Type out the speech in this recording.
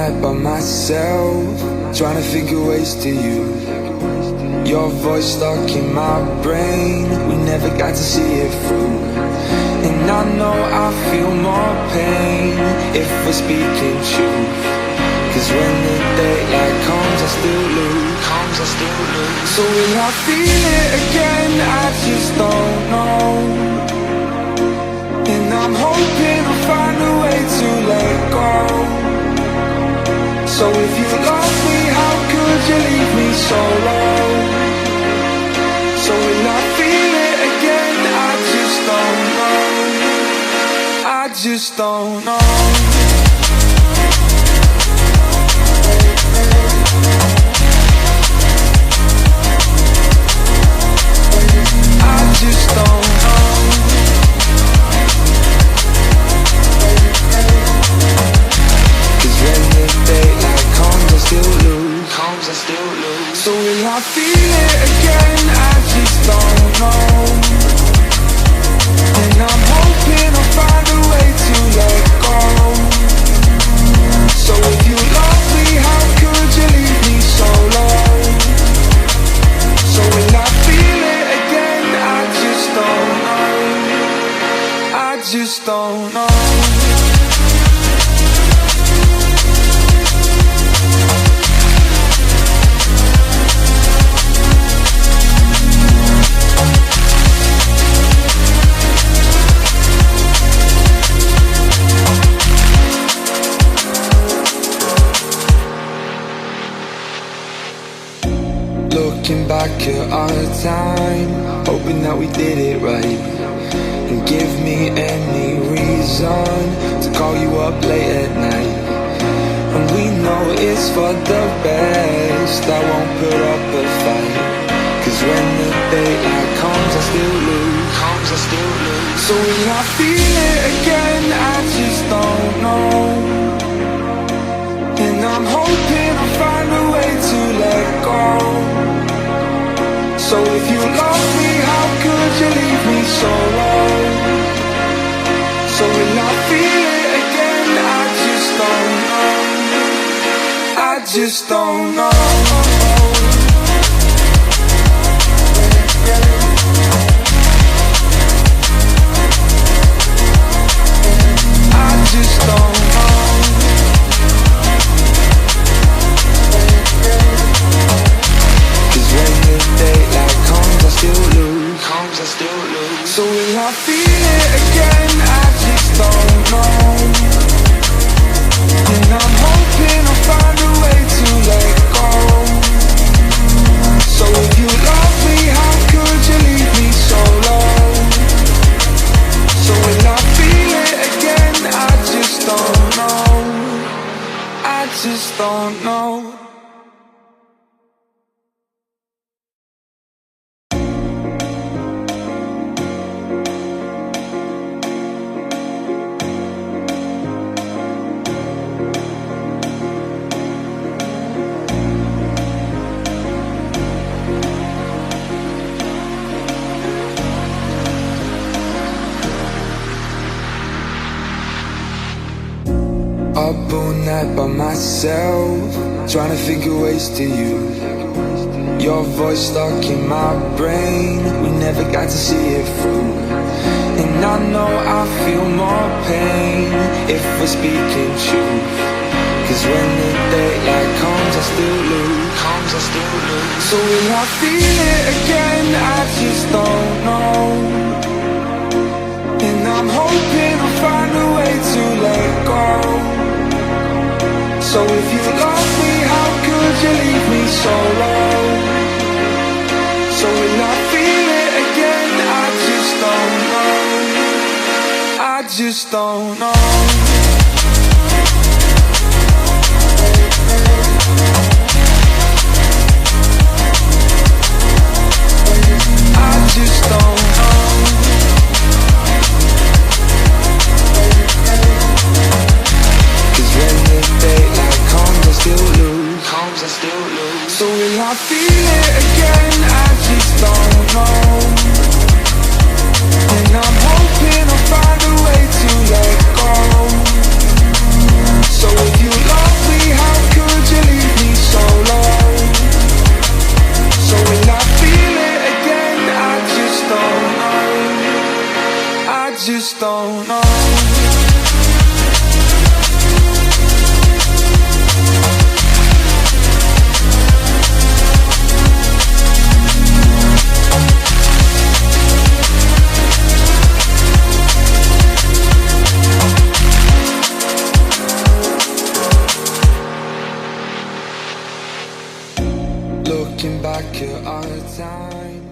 night by myself, trying to think of ways to use your voice stuck in my brain. We never got to see it through, and I know I feel more pain if we're speaking truth. Cause when the daylight comes, I still lose. So will I feel it again? I just don't know. And I'm hoping I'll find a way to let go. So if you love me, how could you leave me so low? So will I feel it again? I just don't know. I just don't know. I just don't know. Cause when the daylight comes, I still lose. So will I feel it again? I just don't know. And I'm hoping I'll find a way to let go. So if you love me, how could you leave me so low? So will I feel it again? I just don't know. I just don't know. Looking back at our time, hoping that we did it right, and give me any reason to call you up late at night. And we know it's for the best, I won't put up a fight. Cause when the daylight comes, I still lose. So will I feel it again? I just don't know. And I'm hoping I'll find a way to let go. So if you love me, how could you leave me so low? So will I feel it again? I just don't know. I just don't know. I just don't know. Cause when the daylight comes, I still lose. So will I feel it again? I just don't know. And I'm hoping I'll find a way to let go. So if you love me, how could you leave me so low? So will I feel it again? I just don't know. I just don't know. Up all night by myself, trying to think of ways to use your voice stuck in my brain. We never got to see it through, and I know I feel more pain if we're speaking truth. Cause when the daylight comes, I still lose. So will I feel it again? I just don't know. And I'm hoping I'll find a way to let go. So if you love me, how could you leave me so low? So will I feel it again? I just don't know. I just don't know. I just don't know. Cause when the daylight comes, I still lose. So will I feel it again? I just don't know. And I'm hoping I'll find a way to let go. So if you love me, looking back at our time.